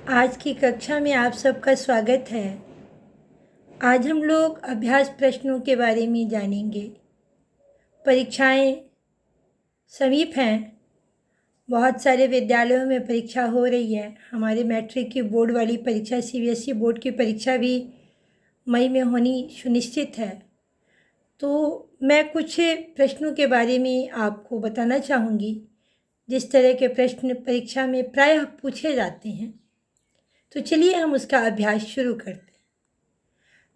आज की कक्षा में आप सबका स्वागत है। आज हम लोग अभ्यास प्रश्नों के बारे में जानेंगे। परीक्षाएं समीप हैं। बहुत सारे विद्यालयों में परीक्षा हो रही है। हमारे मैट्रिक की बोर्ड वाली परीक्षा, सीबीएसई बोर्ड की परीक्षा भी मई में होनी सुनिश्चित है। तो मैं कुछ प्रश्नों के बारे में आपको बताना चाहूँगी, जिस तरह के प्रश्न परीक्षा में प्रायः पूछे जाते हैं। तो चलिए हम उसका अभ्यास शुरू करते हैं।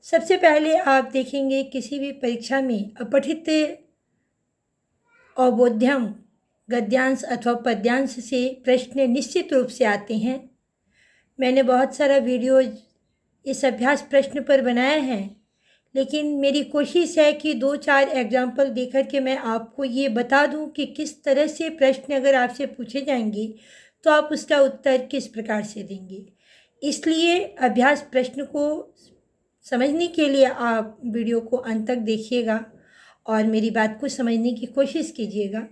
सबसे पहले आप देखेंगे किसी भी परीक्षा में अपठित अवबोध्यम गद्यांश अथवा पद्यांश से प्रश्न निश्चित रूप से आते हैं। मैंने बहुत सारा वीडियो इस अभ्यास प्रश्न पर बनाया है, लेकिन मेरी कोशिश है कि 2-4 एग्जाम्पल देकर के मैं आपको ये बता दूं कि किस तरह से प्रश्न अगर आपसे पूछे जाएंगे तो आप उसका उत्तर किस प्रकार से देंगे। इसलिए अभ्यास प्रश्न को समझने के लिए आप वीडियो को अंत तक देखिएगा और मेरी बात को समझने की कोशिश कीजिएगा।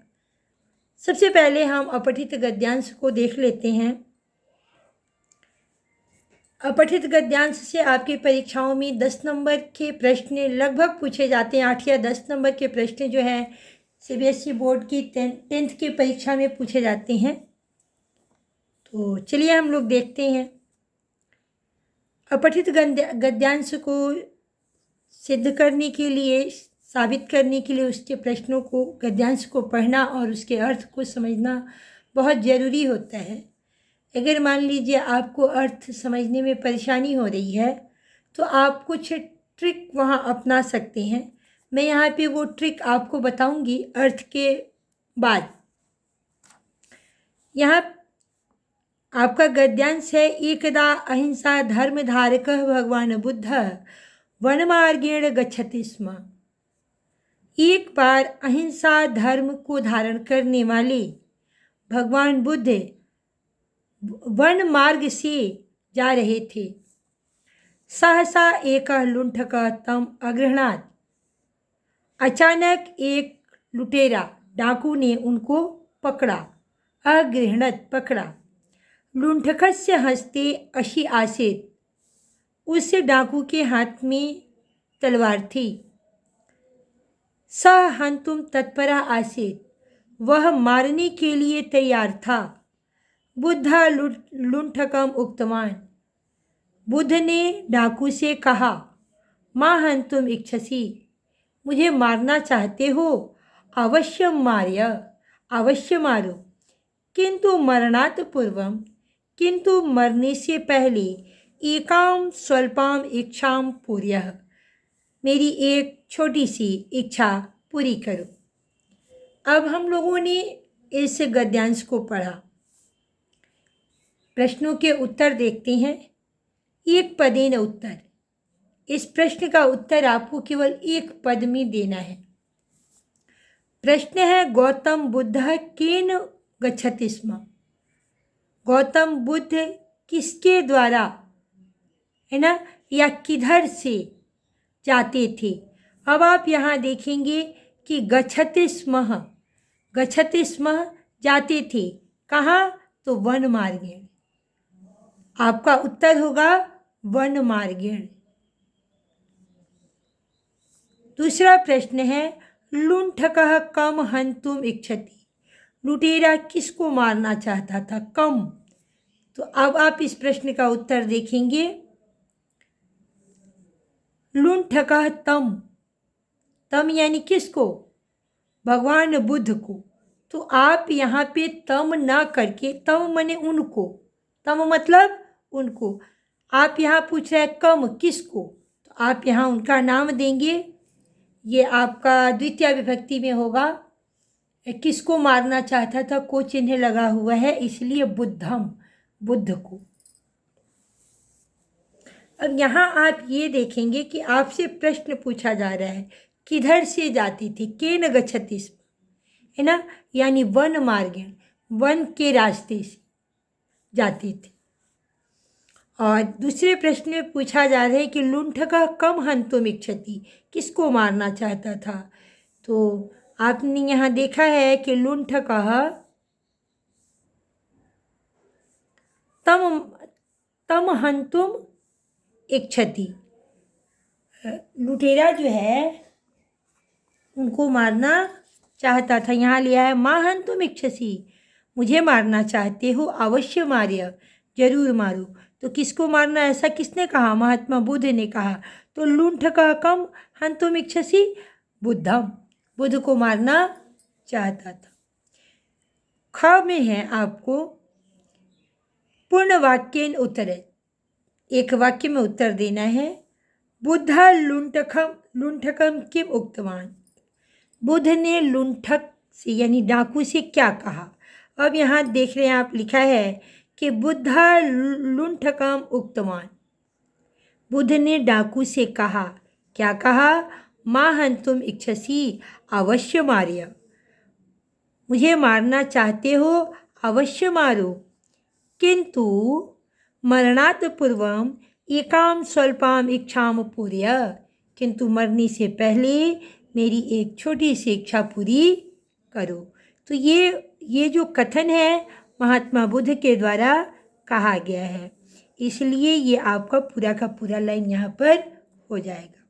सबसे पहले हम अपठित गद्यांश को देख लेते हैं। अपठित गद्यांश से आपकी परीक्षाओं में 10 नंबर के प्रश्न लगभग पूछे जाते हैं। 8 या 10 नंबर के प्रश्न जो हैं सीबीएसई बोर्ड की 10th की परीक्षा में पूछे जाते हैं। तो चलिए हम लोग देखते हैं। अपठित गद्यांश को सिद्ध करने के लिए, साबित करने के लिए उसके प्रश्नों को, गद्यांश को पढ़ना और उसके अर्थ को समझना बहुत ज़रूरी होता है। अगर मान लीजिए आपको अर्थ समझने में परेशानी हो रही है तो आप कुछ ट्रिक वहाँ अपना सकते हैं। मैं यहाँ पे वो ट्रिक आपको बताऊंगी अर्थ के बाद। यहाँ आपका गद्यांश है, एकदा अहिंसा धर्म धारकः भगवान बुद्धः वनमार्गेण गच्छति स्म। एक बार अहिंसा धर्म को धारण करने वाले भगवान बुद्ध वन मार्ग से जा रहे थे। सहसा एक लुंठकः तम अगृह्णात्। अचानक एक लुटेरा, डाकू ने उनको पकड़ा। अगृह्णत्, पकड़ा। लुंठकस्य हस्ते अशी आसीत्। उस डाकू के हाथ में तलवार थी। सः हन्तुं तत्परः आसीत्। वह मारने के लिए तैयार था। बुद्धः लुंठकम् उक्तवान्। बुद्ध ने डाकू से कहा, मा हन्तुम् इच्छसि। मुझे मारना चाहते हो? अवश्य मार्य, अवश्य मारो। किंतु मरणात् पूर्वम, किंतु मरने से पहले एकां स्वल्पां इच्छां पूर्यः। मेरी एक छोटी सी इच्छा पूरी करो। अब हम लोगों ने इस गद्यांश को पढ़ा। प्रश्नों के उत्तर देखते हैं। एक पदेन उत्तर। इस प्रश्न का उत्तर आपको केवल एक पद में देना है। प्रश्न है, गौतम बुद्ध केन गच्छति स्म। गौतम बुद्ध किसके द्वारा, है ना, या किधर से जाते थे। अब आप यहाँ देखेंगे कि गच्छति स्म, गच्छति स्म, जाते थे। कहाँ? तो वन मार्गेण। आपका उत्तर होगा वन मार्गेण। दूसरा प्रश्न है, लुंठकः कम हन्तुम् इच्छति। लुटेरा किसको मारना चाहता था? कम। तो अब आप इस प्रश्न का उत्तर देखेंगे, लुंठकः तम। तम यानी किसको? भगवान बुद्ध को। तो आप यहाँ पे तम ना करके, तम माने उनको, तम मतलब उनको। आप यहाँ पूछ रहे हैं कम किसको, तो आप यहाँ उनका नाम देंगे। ये आपका द्वितीय विभक्ति में होगा। किसको मारना चाहता था, को चिन्ह लगा हुआ है, इसलिए बुद्धम, बुद्ध को। अब यहाँ आप ये देखेंगे कि आपसे प्रश्न पूछा जा रहा है, किधर से जाती थी? केन गच्छति स्म, है ना, यानी वन मार्गेण, वन के रास्ते से जाती थी। और दूसरे प्रश्न में पूछा जा रहा है कि लुंठकः कम हन्तुम् इच्छति, किसको मारना चाहता था। तो आपने यहाँ देखा है कि लुंठकः तम तम हंतुम इच्छति। लुटेरा जो है उनको मारना चाहता था। यहाँ लिया है मा हंतुम इच्छसि, मुझे मारना चाहते हो, अवश्य मार्य, जरूर मारो। तो किसको मारना, ऐसा किसने कहा? महात्मा बुद्ध ने कहा। तो लुंठकः कम हंतुम इच्छसि बुद्धम, बुद्ध को मारना चाहता था। ख में है आपको पूर्ण वाक्येन उत्तरे, एक वाक्य में उत्तर देना है। बुद्धा लुंठकम किम उक्तवान, बुद्ध ने लुंठक से यानी डाकू से क्या कहा। अब यहाँ देख रहे हैं आप, लिखा है कि बुद्धा लुंठकम उक्तवान, बुद्ध ने डाकू से कहा, क्या कहा? मा हंतुम इच्छसि अवश्य मार्य, मुझे मारना चाहते हो, अवश्य मारो। किंतु मरणात् पूर्वम एकाम स्वल्पाम इच्छाम पूर्य, किंतु मरने से पहले मेरी एक छोटी सी इच्छा पूरी करो। तो ये जो कथन है महात्मा बुद्ध के द्वारा कहा गया है, इसलिए ये आपका पूरा का पूरा लाइन यहाँ पर हो जाएगा।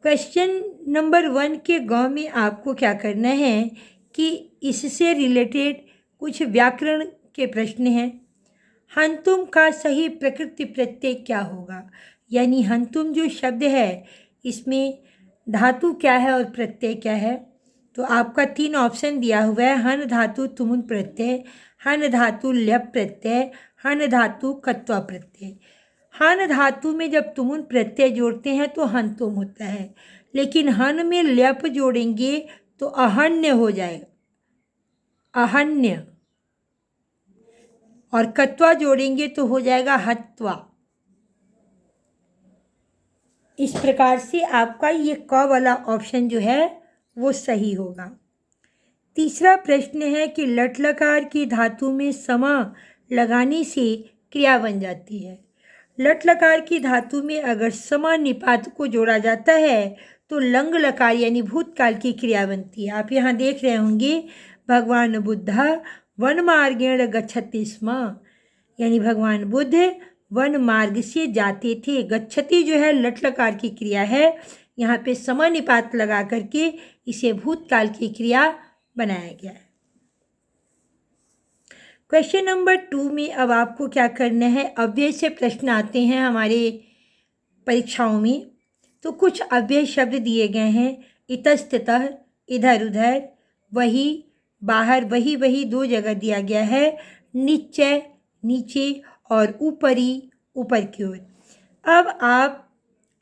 क्वेश्चन नंबर 1 के ग में आपको क्या करना है कि इससे रिलेटेड कुछ व्याकरण के प्रश्न हैं। हंतुम का सही प्रकृति प्रत्यय क्या होगा, यानी हंतुम जो शब्द है इसमें धातु क्या है और प्रत्यय क्या है। तो आपका 3 ऑप्शन दिया हुआ है, हन धातु तुमुन प्रत्यय, हन धातु ल्यप प्रत्यय, हन धातु कत्वा प्रत्यय। हन धातु में जब तुमुन प्रत्यय जोड़ते हैं तो हंतुम होता है, लेकिन हन में ल्यप जोड़ेंगे तो अहन्य हो जाएगा, अहन्य, और कत्वा जोड़ेंगे तो हो जाएगा हत्वा। इस प्रकार से आपका ये क वाला ऑप्शन जो है वो सही होगा। तीसरा प्रश्न है कि लट लकार की धातु में समा लगाने से क्रिया बन जाती है। लट लकार की धातु में अगर समा निपात को जोड़ा जाता है तो लंग लकार यानी भूतकाल की क्रिया बनती है। आप यहाँ देख रहे होंगे भगवान बुद्धा वन मार्गेण गच्छति स्म, यानी भगवान बुद्ध वन मार्ग से जाते थे। गच्छति जो है लट लकार की क्रिया है, यहाँ पे समानिपात लगा करके इसे भूतकाल की क्रिया बनाया गया है। क्वेश्चन नंबर 2 में अब आपको क्या करना है, अव्यय से प्रश्न आते हैं हमारे परीक्षाओं में। तो कुछ अव्यय शब्द दिए गए हैं, इतस्ततः, इधर उधर, वही, बाहर, वही वही 2 जगह दिया गया है, निश्चय नीचे और ऊपरी ऊपर की ओर। अब आप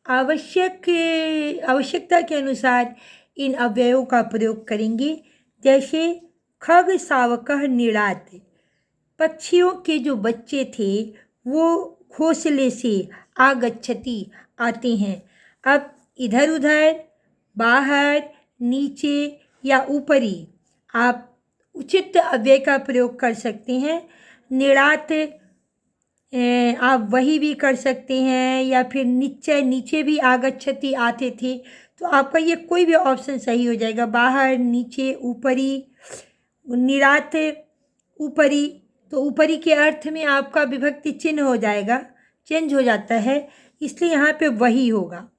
आवश्यकता के अनुसार इन अव्ययों का प्रयोग करेंगे। जैसे खग सावकः नीड़ात, पक्षियों के जो बच्चे थे वो घोंसले से आगच्छति आते हैं। अब इधर उधर, बाहर, नीचे या ऊपरी आप उचित अव्यय का प्रयोग कर सकते हैं। निड़ात आप वही भी कर सकते हैं, या फिर निश्चय, नीचे भी आगच्छति आते थे। तो आपका ये कोई भी ऑप्शन सही हो जाएगा, बाहर, नीचे, ऊपरी, निरात, ऊपरी। तो ऊपरी के अर्थ में आपका विभक्ति चिन्ह हो जाएगा, चेंज हो जाता है, इसलिए यहाँ पे वही होगा,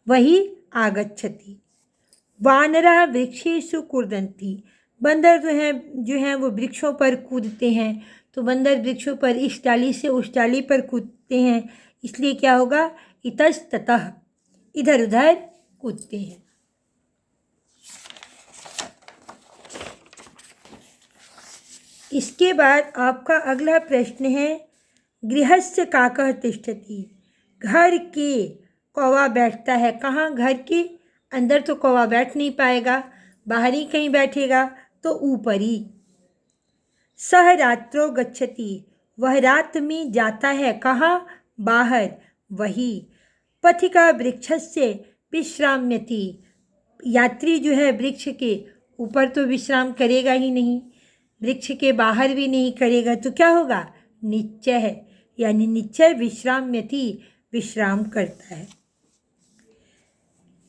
वही आगच्छति। वानरः वृक्षेषु कूर्दन्ति, बंदर जो हैं वो वृक्षों पर कूदते हैं। तो बंदर वृक्षों पर इस डाली से उस डाली पर कूदते हैं, इसलिए क्या होगा, इतस्ततः, इधर उधर कूदते हैं। इसके बाद आपका अगला प्रश्न है, गृहस्य काकः तिष्ठति, घर के कौवा बैठता है कहाँ, घर के अंदर तो कौवा बैठ नहीं पाएगा, बाहर ही कहीं बैठेगा, तो ऊपरी। सह रात्रो गच्छति, वह रात में जाता है कहाँ, बाहर, वही। पथिका वृक्षस्य विश्राम्यति, यात्री जो है वृक्ष के ऊपर तो विश्राम करेगा ही नहीं, वृक्ष के बाहर भी नहीं करेगा, तो क्या होगा, निश्चय है, यानी निश्चय विश्राम्यति, विश्राम करता है।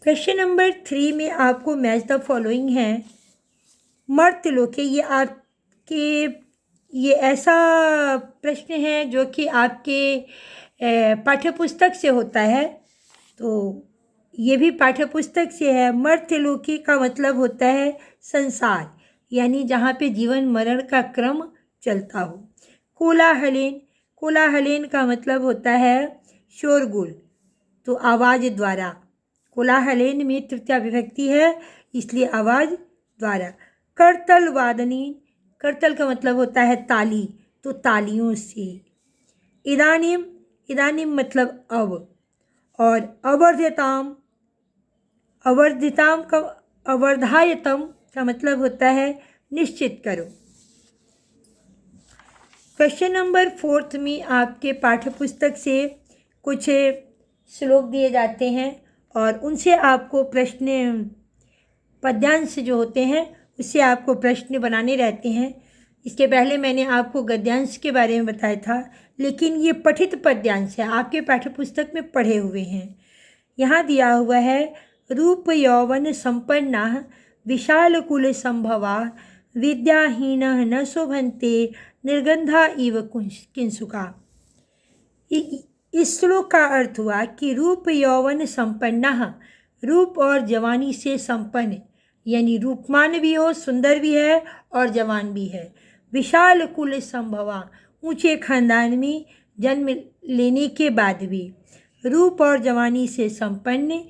क्वेश्चन नंबर 3 में आपको मैच द फॉलोइंग है। मर्त्यलोके, ये आपके ये ऐसा प्रश्न है जो कि आपके पाठ्यपुस्तक से होता है, तो ये भी पाठ्यपुस्तक से है। मर्त्यलोकी का मतलब होता है संसार, यानी जहाँ पे जीवन मरण का क्रम चलता हो। कोलाहलेन, कोलाहलेन का मतलब होता है शोरगुल, तो आवाज़ द्वारा। कोलाहलेन में तृतीया विभक्ति है, इसलिए आवाज़ द्वारा। करतल वादनीन, करतल का मतलब होता है ताली, तो तालियों से। इदानीम, इदानीम मतलब अब। और अवर्ध्यताम, अवर्धिताम का, अवर्धायतम का मतलब होता है निश्चित करो। क्वेश्चन नंबर 4 में आपके पाठ्यपुस्तक से कुछ श्लोक दिए जाते हैं और उनसे आपको प्रश्न, पद्यांश जो होते हैं उससे आपको प्रश्न बनाने रहते हैं। इसके पहले मैंने आपको गद्यांश के बारे में बताया था, लेकिन ये पठित पद्यांश है, आपके पाठ्यपुस्तक में पढ़े हुए हैं। यहाँ दिया हुआ है, रूप यौवन संपन्ना विशाल कुल संभवा विद्याहीन न शोभन्ते निर्गंधा इव किंसुका। इस श्लोक का अर्थ हुआ कि रूप यौवन संपन्ना, रूप और जवानी से संपन्न, यानी रूपमान भी हो, सुंदर भी है और जवान भी है। विशाल कुल संभवा, ऊंचे खानदान में जन्म लेने के बाद भी। रूप और जवानी से संपन्न,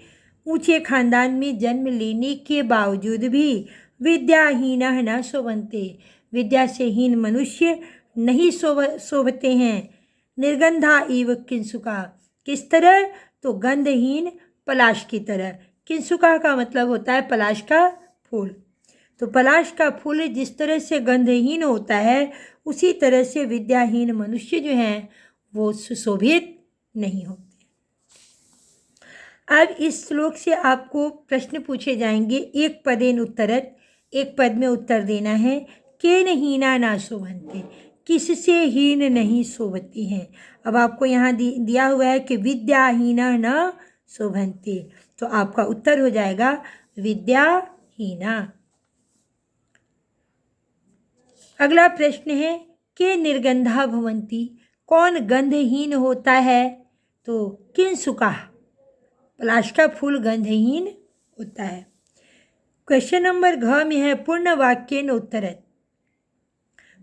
ऊंचे खानदान में जन्म लेने के बावजूद भी विद्याहीन न शोभन्ते, विद्या से हीन मनुष्य नहीं शोभते हैं। निर्गंधा इव किंसुका, किस तरह? तो गंधहीन पलाश की तरह। किंसुका का मतलब होता है पलाश का फूल। तो पलाश का फूल जिस तरह से गंधहीन होता है, उसी तरह से विद्याहीन मनुष्य जो हैं वो सुशोभित नहीं होते। अब इस श्लोक से आपको प्रश्न पूछे जाएंगे, एक पदेन उत्तरत, एक पद में उत्तर देना है। केन हीना ना शोभन्ते, किससे हीन नहीं शोभती हैं। अब आपको यहाँ दिया हुआ है कि विद्याहीना न शोभन्ते, तो आपका उत्तर हो जाएगा विद्याहीना। अगला प्रश्न है, के निर्गंधा भवन्ति, कौन गंधहीन होता है? तो किंसुका, पलाश का फूल गंधहीन होता है। क्वेश्चन नंबर घ में है, पूर्ण वाक्य न उत्तरत,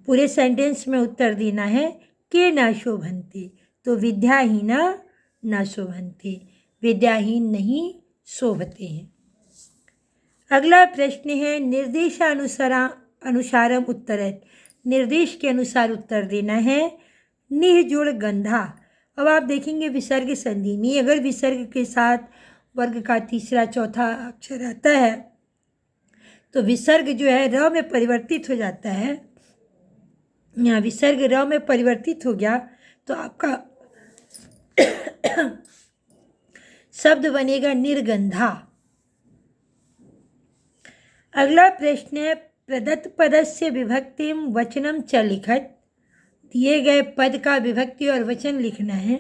पूरे सेंटेंस में उत्तर देना है। के न शोभन्ते, तो विद्याहीना न शोभन्ते, विद्याहीन नहीं शोभते हैं। अगला प्रश्न है, निर्देशानुसारम उत्तरत, निर्देश के अनुसार उत्तर देना है। निःजुड़ गंधा, अब आप देखेंगे विसर्ग संधि में अगर विसर्ग के साथ वर्ग का तीसरा चौथा अक्षर आता है तो विसर्ग जो है र में परिवर्तित हो जाता है। यहाँ विसर्ग र में परिवर्तित हो गया तो आपका शब्द बनेगा निर्गंधा। अगला प्रश्न है, प्रदत्त पदस्य विभक्तिम वचनम च लिखत, दिए गए पद का विभक्ति और वचन लिखना है।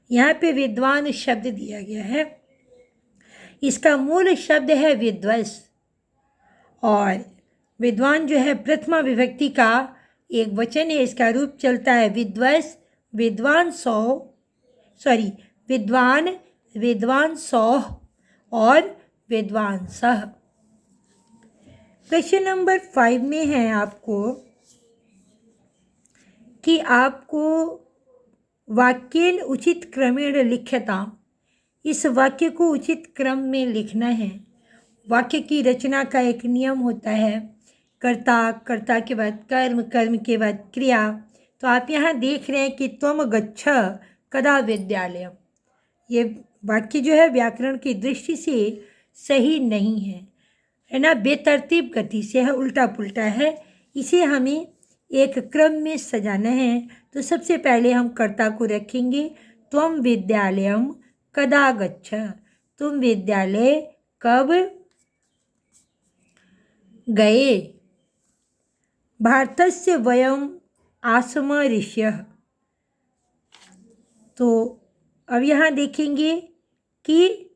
यहाँ पे विद्वान शब्द दिया गया है, इसका मूल शब्द है विद्वस, और विद्वान जो है प्रथमा विभक्ति का एक वचन है, इसका रूप चलता है विद्वस, विद्वान सौ, सॉरी विद्वान, विद्वान सौ और विद्वान सह। क्वेश्चन नंबर 5 में है आपको कि आपको वाक्येन उचित क्रमेण लिख्यताम, इस वाक्य को उचित क्रम में लिखना है। वाक्य की रचना का एक नियम होता है, कर्ता, कर्ता के बाद कर्म, कर्म के बाद क्रिया। तो आप यहाँ देख रहे हैं कि त्वम गच्छ कदा विद्यालयम, ये वाक्य जो है व्याकरण की दृष्टि से सही नहीं है ना, बेतरतीब गति से है, उल्टा पुल्टा है। इसे हमें एक क्रम में सजाना है। तो सबसे पहले हम कर्ता को रखेंगे, त्वम विद्यालयम कदा गच्छ, तुम विद्यालय कब गए। भारतस्य वयम आसम ऋष्यः, तो अब यहाँ देखेंगे कि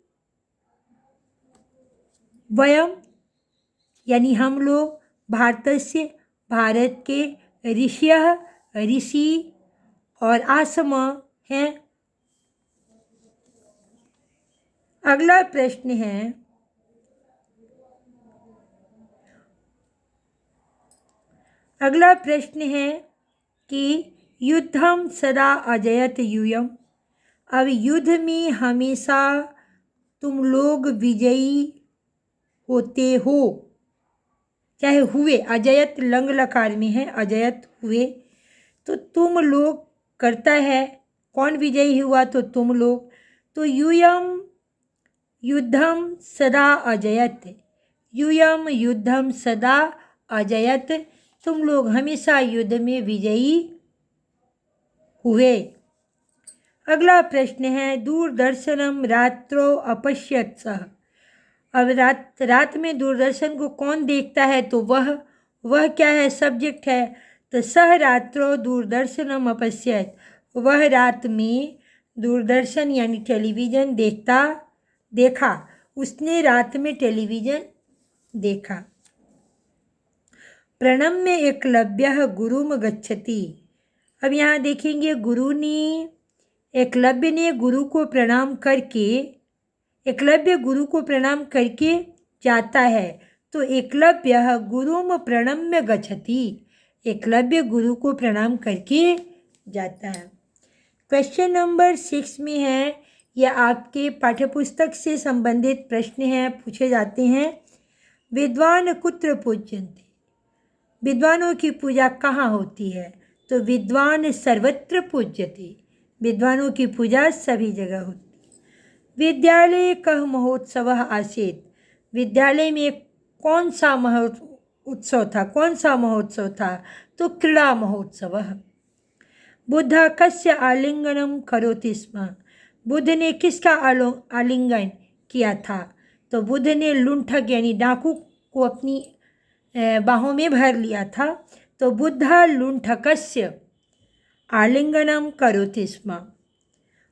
वयम यानी हम लोग, भारतस्य भारत के, ऋषयः ऋषि और आसम हैं। अगला प्रश्न है कि युद्धम सदा अजयत यूयम। अब युद्ध में हमेशा तुम लोग विजयी होते हो, चाहे हुए, अजयत लंग लकार में है, अजयत हुए, तो तुम लोग करता है, कौन विजयी हुआ, तो तुम लोग। तो यूयम युद्धम सदा अजयत, यूयम युद्धम सदा अजयत, तुम लोग हमेशा युद्ध में विजयी हुए। अगला प्रश्न है दूरदर्शनम रात्रो अपश्यत सः। अब रात में दूरदर्शन को कौन देखता है, तो वह क्या है, सब्जेक्ट है। तो सह रात्रो दूरदर्शनम अपश्यत, वह रात में दूरदर्शन यानी टेलीविज़न देखा, उसने रात में टेलीविज़न देखा। प्रणम्य एकलव्यः गुरुम गच्छति। अब यहाँ देखेंगे एकलव्य ने गुरु को प्रणाम करके, एकलव्य गुरु को प्रणाम करके जाता है। तो एकलव्य गुरुम प्रणम्य गच्छति, एकलव्य गुरु को प्रणाम करके जाता है। क्वेश्चन नंबर 6 में है, यह आपके पाठ्यपुस्तक से संबंधित प्रश्न हैं, पूछे जाते हैं। विद्वान कुत्र पूज्यन्ते, विद्वानों की पूजा कहाँ होती है, तो विद्वान सर्वत्र पूज्यते, विद्वानों की पूजा सभी जगह होती है। विद्यालय कः महोत्सवः आसीत्, विद्यालय में कौन सा महोत्सव था, तो क्रीड़ा महोत्सवः। बुद्ध कस्य आलिंगनम करोति स्म, बुद्ध ने किसका आलिंगन किया था, तो बुद्ध ने लुंठक यानी डाकू को अपनी बाहों में भर लिया था। तो बुद्ध लुंठकस्य आलिंगनम करोति स्म।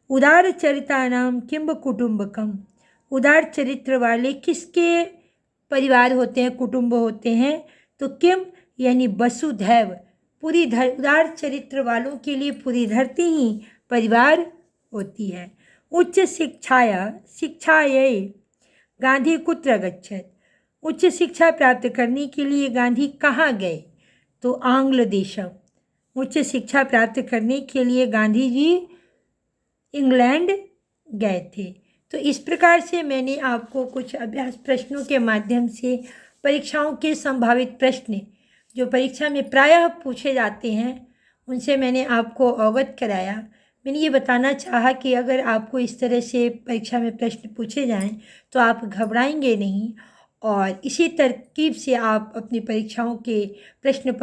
उदार चरितानाम किंब कुटुंबकम, उदार चरित्र वाले किसके परिवार होते हैं, कुटुंब होते हैं, तो किम यानी वसुधैव, पूरी उदार चरित्र वालों के लिए पूरी धरती ही परिवार होती है। उच्च शिक्षायै गांधी कुत्र गच्छत्, उच्च शिक्षा प्राप्त करने के लिए गांधी कहाँ गए, तो आंग्ल देशम, उच्च शिक्षा प्राप्त करने के लिए गांधी जी इंग्लैंड गए थे। तो इस प्रकार से मैंने आपको कुछ अभ्यास प्रश्नों के माध्यम से परीक्षाओं के संभावित प्रश्न जो परीक्षा में प्रायः पूछे जाते हैं उनसे मैंने आपको अवगत कराया। मैंने ये बताना चाहा कि अगर आपको इस तरह से परीक्षा में प्रश्न पूछे जाएं तो आप घबराएंगे नहीं और इसी तरकीब से आप अपनी परीक्षाओं के प्रश्न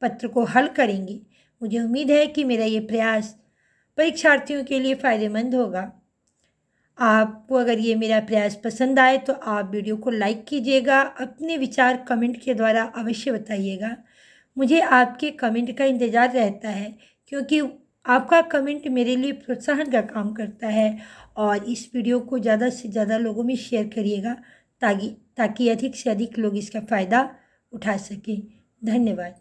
पत्र को हल करेंगे। मुझे उम्मीद है कि मेरा ये प्रयास परीक्षार्थियों के लिए फ़ायदेमंद होगा। आपको अगर ये मेरा प्रयास पसंद आए तो आप वीडियो को लाइक कीजिएगा, अपने विचार कमेंट के द्वारा अवश्य बताइएगा। मुझे आपके कमेंट का इंतज़ार रहता है क्योंकि आपका कमेंट मेरे लिए प्रोत्साहन का काम करता है और इस वीडियो को ज़्यादा से ज़्यादा लोगों में शेयर करिएगा ताकि अधिक से अधिक लोग इसका फ़ायदा उठा सकें। धन्यवाद।